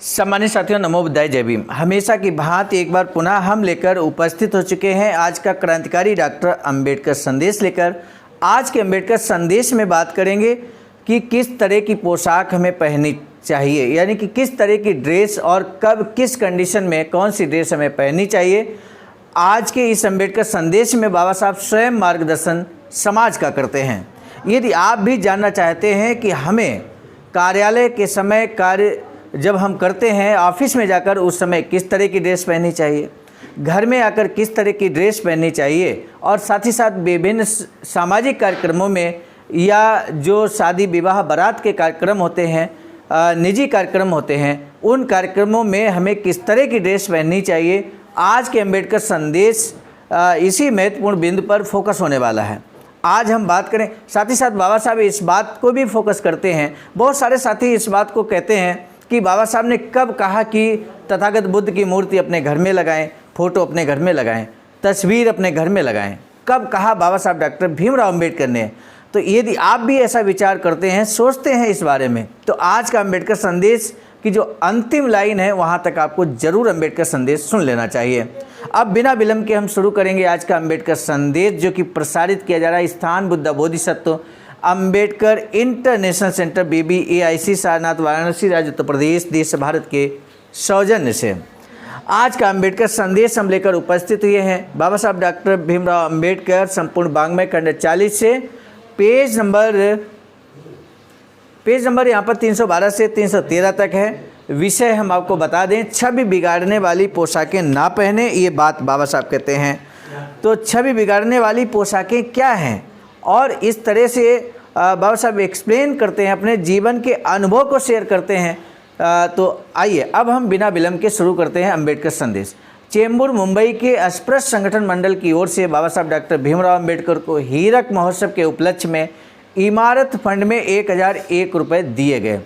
सम्मानित साथियों, नमो बुद्धाय, जय भीम। हमेशा की भांति एक बार पुनः हम लेकर उपस्थित हो चुके हैं आज का क्रांतिकारी डॉक्टर अंबेडकर संदेश लेकर। आज के अंबेडकर संदेश में बात करेंगे कि किस तरह की पोशाक हमें पहननी चाहिए, यानी कि किस तरह की ड्रेस और कब किस कंडीशन में कौन सी ड्रेस हमें पहननी चाहिए। आज के इस अंबेडकर संदेश में बाबा साहब स्वयं मार्गदर्शन समाज का करते हैं। यदि आप भी जानना चाहते हैं कि हमें कार्यालय के समय कार्य जब हम करते हैं, ऑफिस में जाकर उस समय किस तरह की ड्रेस पहननी चाहिए, घर में आकर किस तरह की ड्रेस पहननी चाहिए, और साथ ही साथ विभिन्न सामाजिक कार्यक्रमों में या जो शादी विवाह बारात के कार्यक्रम होते हैं, निजी कार्यक्रम होते हैं, उन कार्यक्रमों में हमें किस तरह की ड्रेस पहननी चाहिए, आज के अंबेडकर संदेश इसी महत्वपूर्ण बिंदु पर फोकस होने वाला है। आज हम बात करें, साथ ही साथ बाबा साहब इस बात को भी फोकस करते हैं। बहुत सारे साथी इस बात को कहते हैं कि बाबा साहब ने कब कहा कि तथागत बुद्ध की मूर्ति अपने घर में लगाएं, फ़ोटो अपने घर में लगाएं, तस्वीर अपने घर में लगाएं। कब कहा बाबा साहब डॉक्टर भीमराव अम्बेडकर ने? तो यदि आप भी ऐसा विचार करते हैं, सोचते हैं इस बारे में, तो आज का अम्बेडकर संदेश की जो अंतिम लाइन है वहाँ तक आपको ज़रूर अम्बेडकर संदेश सुन लेना चाहिए। अब बिना विलंब के हम शुरू करेंगे आज का अम्बेडकर संदेश, जो कि प्रसारित किया जा रहा है स्थान Buddha Bodhisattva Ambedkar international centre BBAIC Sarnath, Varanasi, राज्य उत्तर प्रदेश, देश भारत के सौजन्य से। आज का अंबेडकर संदेश हम लेकर उपस्थित हुए हैं बाबा साहब डॉक्टर भीमराव अंबेडकर, संपूर्ण वाङ्मय खंड 40 से पेज नंबर यहाँ पर 312 से 313 तक है। विषय हम आपको बता दें, छवि बिगाड़ने वाली पोशाकें ना पहने, ये बात बाबा साहब कहते हैं। तो छवि बिगाड़ने वाली पोशाकें क्या हैं, और इस तरह से बाबा साहब एक्सप्लेन करते हैं, अपने जीवन के अनुभव को शेयर करते हैं। तो आइए अब हम बिना विलंब के शुरू करते हैं अम्बेडकर संदेश। चेंबूर मुंबई के अस्पृश्य संगठन मंडल की ओर से बाबा साहब डॉक्टर भीमराव अम्बेडकर को हीरक महोत्सव के उपलक्ष्य में इमारत फंड में 1001 रुपये दिए गए।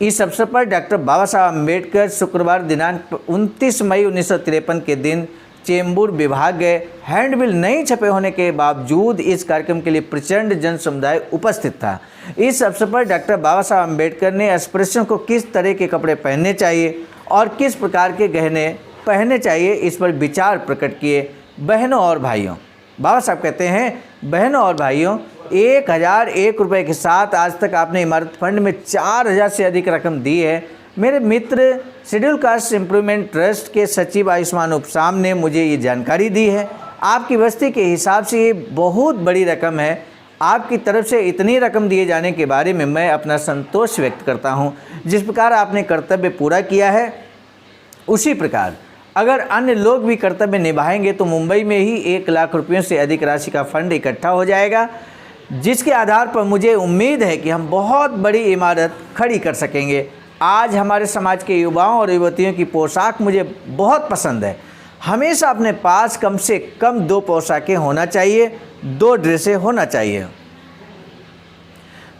इस अवसर पर डॉक्टर बाबा साहब अम्बेडकर शुक्रवार दिनांक 29 मई 1953 के दिन चेंबूर विभाग गए। हैंडबिल नहीं छपे होने के बावजूद इस कार्यक्रम के लिए प्रचंड जन समुदाय उपस्थित था। इस अवसर पर डॉक्टर बाबा साहब अम्बेडकर ने अस्पृश्यों को किस तरह के कपड़े पहनने चाहिए और किस प्रकार के गहने पहनने चाहिए, इस पर विचार प्रकट किए। बहनों और भाइयों, बाबा साहब कहते हैं, बहनों और भाइयों, 1001 रुपये के साथ आज तक आपने इमारत फंड में 4000 से अधिक रकम दी है। मेरे मित्र शेड्यूल कास्ट इम्प्रूवमेंट ट्रस्ट के सचिव आयुष्मान उपसाम ने मुझे ये जानकारी दी है। आपकी बस्ती के हिसाब से ये बहुत बड़ी रकम है। आपकी तरफ से इतनी रकम दिए जाने के बारे में मैं अपना संतोष व्यक्त करता हूँ। जिस प्रकार आपने कर्तव्य पूरा किया है, उसी प्रकार अगर अन्य लोग भी कर्तव्य निभाएंगे तो मुंबई में ही 1 लाख रुपयों से अधिक राशि का फंड इकट्ठा हो जाएगा, जिसके आधार पर मुझे उम्मीद है कि हम बहुत बड़ी इमारत खड़ी कर सकेंगे। आज हमारे समाज के युवाओं और युवतियों की पोशाक मुझे बहुत पसंद है। हमेशा अपने पास कम से कम 2 पोशाकें होना चाहिए, 2 ड्रेसें होना चाहिए।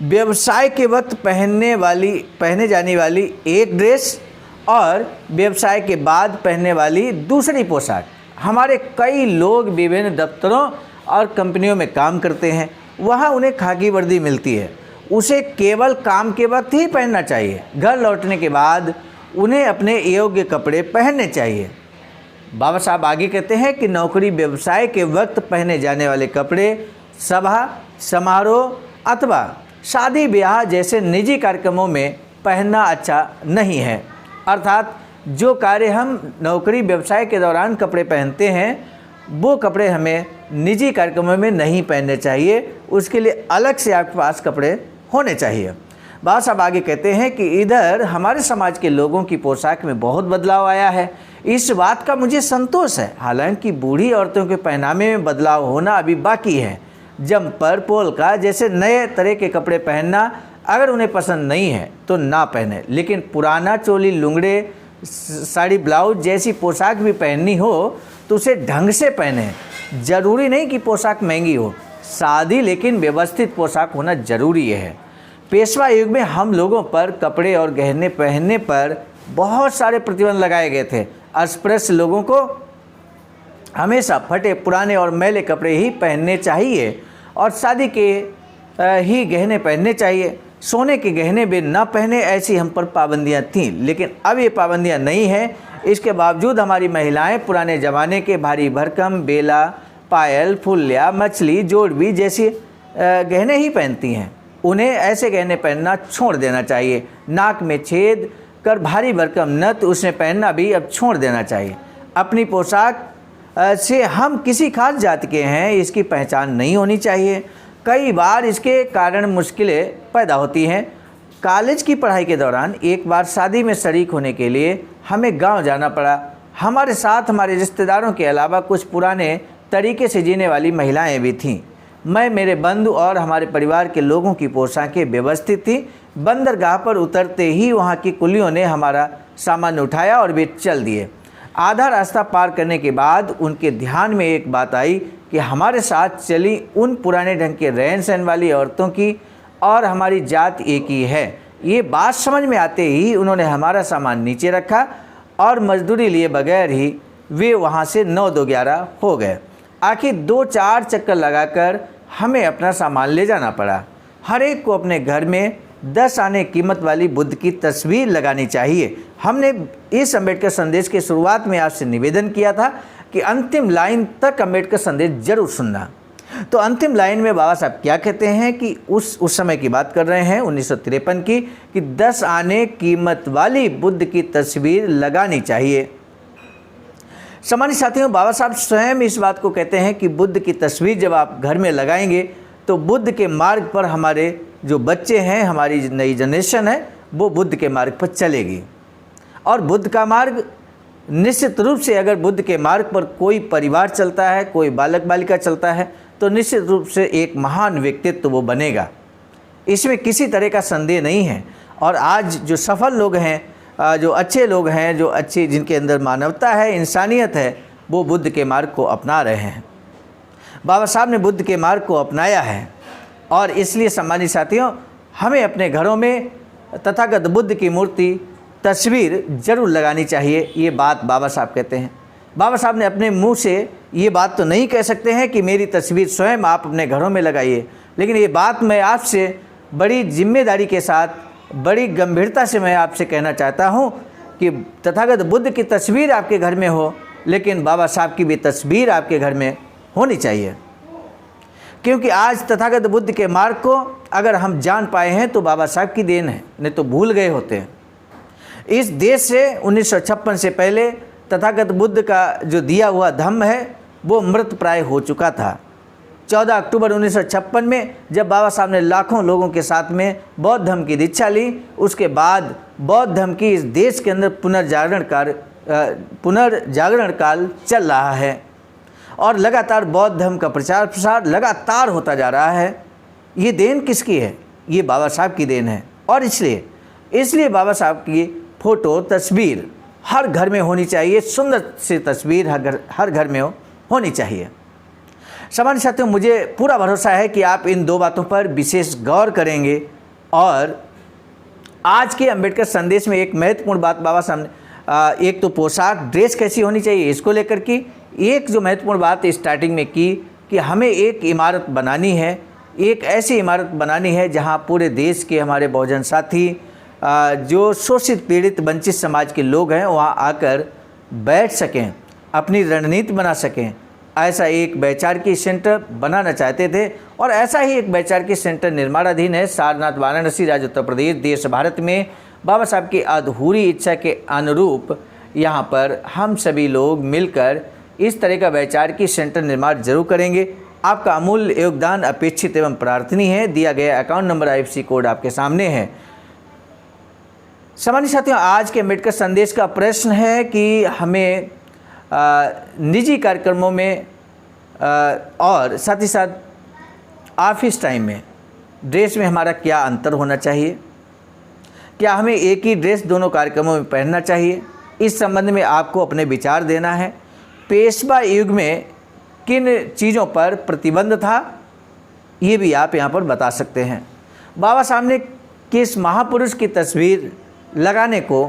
व्यवसाय के वक्त पहने जाने वाली एक ड्रेस और व्यवसाय के बाद पहनने वाली दूसरी पोशाक। हमारे कई लोग विभिन्न दफ्तरों और कंपनियों में काम करते हैं, वहाँ उन्हें खाकी वर्दी मिलती है, उसे केवल काम के वक्त ही पहनना चाहिए। घर लौटने के बाद उन्हें अपने योग्य कपड़े पहनने चाहिए। बाबा साहब आगे कहते हैं कि नौकरी व्यवसाय के वक्त पहने जाने वाले कपड़े सभा समारोह अथवा शादी ब्याह जैसे निजी कार्यक्रमों में पहनना अच्छा नहीं है। अर्थात जो कार्य हम नौकरी व्यवसाय के दौरान कपड़े पहनते हैं, वो कपड़े हमें निजी कार्यक्रमों में नहीं पहनने चाहिए। उसके लिए अलग से आपके पास कपड़े होने चाहिए। बाबा साहब आगे कहते हैं कि इधर हमारे समाज के लोगों की पोशाक में बहुत बदलाव आया है। इस बात का मुझे संतोष है। हालांकि बूढ़ी औरतों के पहनावे में बदलाव होना अभी बाकी है। जम्पर, पोलका जैसे नए तरह के कपड़े पहनना अगर उन्हें पसंद नहीं है तो ना पहने, लेकिन पुराना चोली, लुंगड़े, साड़ी, ब्लाउज जैसी पोशाक भी पहननी हो तो उसे ढंग से पहने। ज़रूरी नहीं कि पोशाक महंगी हो, सादी लेकिन व्यवस्थित पोशाक होना ज़रूरी है। पेशवा युग में हम लोगों पर कपड़े और गहने पहनने पर बहुत सारे प्रतिबंध लगाए गए थे। अस्पृश्य लोगों को हमेशा फटे, पुराने और मैले कपड़े ही पहनने चाहिए और शादी के ही गहने पहनने चाहिए। सोने के गहने वे न पहने, ऐसी हम पर पाबंदियां थीं। लेकिन अब ये पाबंदियां नहीं हैं। इसके बावजूद हमारी महिलाएं पुराने ज़माने के भारी भरकम बेला, पायल, फुलिया, मछली, जोड़वी जैसी गहने ही पहनती हैं। उन्हें ऐसे गहने पहनना छोड़ देना चाहिए। नाक में छेद कर भारी भरकम नथ उसमें पहनना भी अब छोड़ देना चाहिए। अपनी पोशाक से हम किसी खास जाति के हैं इसकी पहचान नहीं होनी चाहिए। कई बार इसके कारण मुश्किलें पैदा होती हैं। कॉलेज की पढ़ाई के दौरान एक बार शादी में शरीक होने के लिए हमें गांव जाना पड़ा। हमारे साथ हमारे रिश्तेदारों के अलावा कुछ पुराने तरीके से जीने वाली महिलाएं भी थीं। मैं, मेरे बंधु और हमारे परिवार के लोगों की पोशाकें व्यवस्थित थी। बंदरगाह पर उतरते ही वहाँ की कुलियों ने हमारा सामान उठाया और वे चल दिए। आधा रास्ता पार करने के बाद उनके ध्यान में एक बात आई कि हमारे साथ चली उन पुराने ढंग के रहन सहन वाली औरतों की और हमारी जात एक ही है। ये बात समझ में आते ही उन्होंने हमारा सामान नीचे रखा और मजदूरी लिए बगैर ही वे वहाँ से 9-2-11 हो गए। आखिर 2-4 चक्कर लगाकर हमें अपना सामान ले जाना पड़ा। हर एक को अपने घर में 10 आने कीमत वाली बुद्ध की तस्वीर लगानी चाहिए। हमने इस अम्बेडकर संदेश के शुरुआत में आपसे निवेदन किया था कि अंतिम लाइन तक अम्बेडकर संदेश जरूर सुनना। तो अंतिम लाइन में बाबा साहब क्या कहते हैं कि उस समय की बात कर रहे हैं 1953 की, कि 10 आने कीमत वाली बुद्ध की तस्वीर लगानी चाहिए। सामान्य साथियों, बाबा साहब स्वयं इस बात को कहते हैं कि बुद्ध की तस्वीर जब आप घर में लगाएंगे तो बुद्ध के मार्ग पर हमारे जो बच्चे हैं, हमारी नई जनरेशन है, वो बुद्ध के मार्ग पर चलेगी। और बुद्ध का मार्ग निश्चित रूप से, अगर बुद्ध के मार्ग पर कोई परिवार चलता है, कोई बालक बालिका चलता है, तो निश्चित रूप से एक महान व्यक्तित्व वो बनेगा। इसमें किसी तरह का संदेह नहीं है। और आज जो सफल लोग हैं, जो अच्छे लोग हैं, जो अच्छी जिनके अंदर मानवता है, इंसानियत है, वो बुद्ध के मार्ग को अपना रहे हैं। बाबा साहब ने बुद्ध के मार्ग को अपनाया है और इसलिए सम्मानित साथियों, हमें अपने घरों में तथागत बुद्ध की मूर्ति, तस्वीर जरूर लगानी चाहिए। ये बात बाबा साहब कहते हैं। बाबा साहब ने अपने मुंह से ये बात तो नहीं कह सकते हैं कि मेरी तस्वीर स्वयं आप अपने घरों में लगाइए, लेकिन ये बात मैं आपसे बड़ी जिम्मेदारी के साथ, बड़ी गंभीरता से मैं आपसे कहना चाहता हूँ कि तथागत बुद्ध की तस्वीर आपके घर में हो, लेकिन बाबा साहब की भी तस्वीर आपके घर में होनी चाहिए। क्योंकि आज तथागत बुद्ध के मार्ग को अगर हम जान पाए हैं तो बाबा साहब की देन है, नहीं तो भूल गए होते हैं। इस देश से 1956 से पहले तथागत बुद्ध का जो दिया हुआ धम्म है वो मृत प्राय हो चुका था। 14 अक्टूबर 1956 में जब बाबा साहब ने लाखों लोगों के साथ में बौद्ध धर्म की दीक्षा ली, उसके बाद बौद्ध धर्म की इस देश के अंदर पुनर्जागरण काल चल रहा है और लगातार बौद्ध धर्म का प्रचार प्रसार लगातार होता जा रहा है। ये देन किसकी है? ये बाबा साहब की देन है। और इसलिए बाबा साहब की फ़ोटो, तस्वीर हर घर में होनी चाहिए। सुंदर सी तस्वीर हर घर में होनी चाहिए। सामान्य साथियों, मुझे पूरा भरोसा है कि आप इन 2 बातों पर विशेष गौर करेंगे। और आज के अम्बेडकर संदेश में एक महत्वपूर्ण बात बाबा साहब ने, एक तो पोशाक, ड्रेस कैसी होनी चाहिए, इसको लेकर की एक जो महत्वपूर्ण बात स्टार्टिंग में की कि हमें एक इमारत बनानी है, एक ऐसी इमारत बनानी है जहां पूरे देश के हमारे बहुजन साथी, जो शोषित पीड़ित वंचित समाज के लोग हैं, वहां आकर बैठ सकें, अपनी रणनीति बना सकें। ऐसा एक वैचारिकी सेंटर बनाना चाहते थे और ऐसा ही एक वैचारिकी सेंटर निर्माणाधीन है सारनाथ, वाराणसी, राज्य उत्तर प्रदेश, देश भारत में। बाबा साहब की अधूरी इच्छा के अनुरूप यहाँ पर हम सभी लोग मिलकर इस तरह का वैचारिकी सेंटर निर्माण जरूर करेंगे। आपका अमूल्य योगदान अपेक्षित एवं प्रार्थनीय है। दिया गया अकाउंट नंबर, IFSC कोड आपके सामने है। सामान्य साथियों, आज के अम्बेडकर संदेश का प्रश्न है कि हमें निजी कार्यक्रमों में और साथ ही साथ ऑफिस टाइम में ड्रेस में हमारा क्या अंतर होना चाहिए? क्या हमें एक ही ड्रेस दोनों कार्यक्रमों में पहनना चाहिए? इस संबंध में आपको अपने विचार देना है। पेशवा युग में किन चीज़ों पर प्रतिबंध था, ये भी आप यहाँ पर बता सकते हैं। बाबा साहब ने किस महापुरुष की तस्वीर लगाने को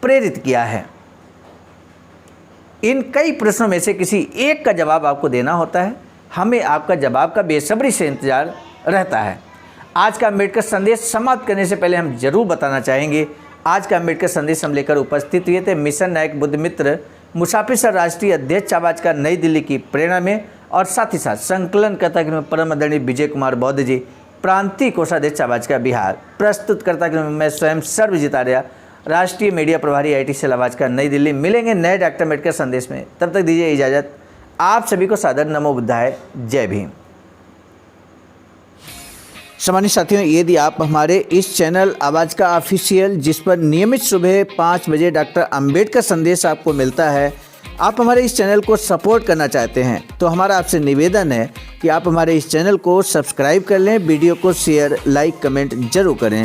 प्रेरित किया है? इन कई प्रश्नों में से किसी एक का जवाब आपको देना होता है। हमें आपका जवाब का बेसब्री से इंतज़ार रहता है। आज का अम्बेडकर संदेश समाप्त करने से पहले हम जरूर बताना चाहेंगे, आज का अम्बेडकर संदेश हम लेकर उपस्थित हुए थे मिशन नायक बुद्ध मित्र मुसाफिर सर राष्ट्रीय अध्यक्ष चाबाजका नई दिल्ली की प्रेरणा में, और साथ ही साथ संकलनकर्ता के रूप में परम आदरणीय विजय कुमार बौद्ध जी, प्रांतीय कोषाध्यक्ष चाबाजका बिहार, प्रस्तुतकर्ता के रूप में मैं स्वयं सर्वजित आर्या, राष्ट्रीय मीडिया प्रभारी IIT सेल आवाजका नई दिल्ली। मिलेंगे नए डॉक्टर अम्बेडकर संदेश में, तब तक दीजिए इजाज़त। आप सभी को सादर नमो बुद्धाय, जय भीम। सम्मानित साथियों, यदि आप हमारे इस चैनल आवाज़ का ऑफिशियल, जिस पर नियमित सुबह 5 बजे डॉक्टर अम्बेडकर संदेश आपको मिलता है, आप हमारे इस चैनल को सपोर्ट करना चाहते हैं तो हमारा आपसे निवेदन है कि आप हमारे इस चैनल को सब्सक्राइब कर लें, वीडियो को शेयर, लाइक, कमेंट जरूर करें।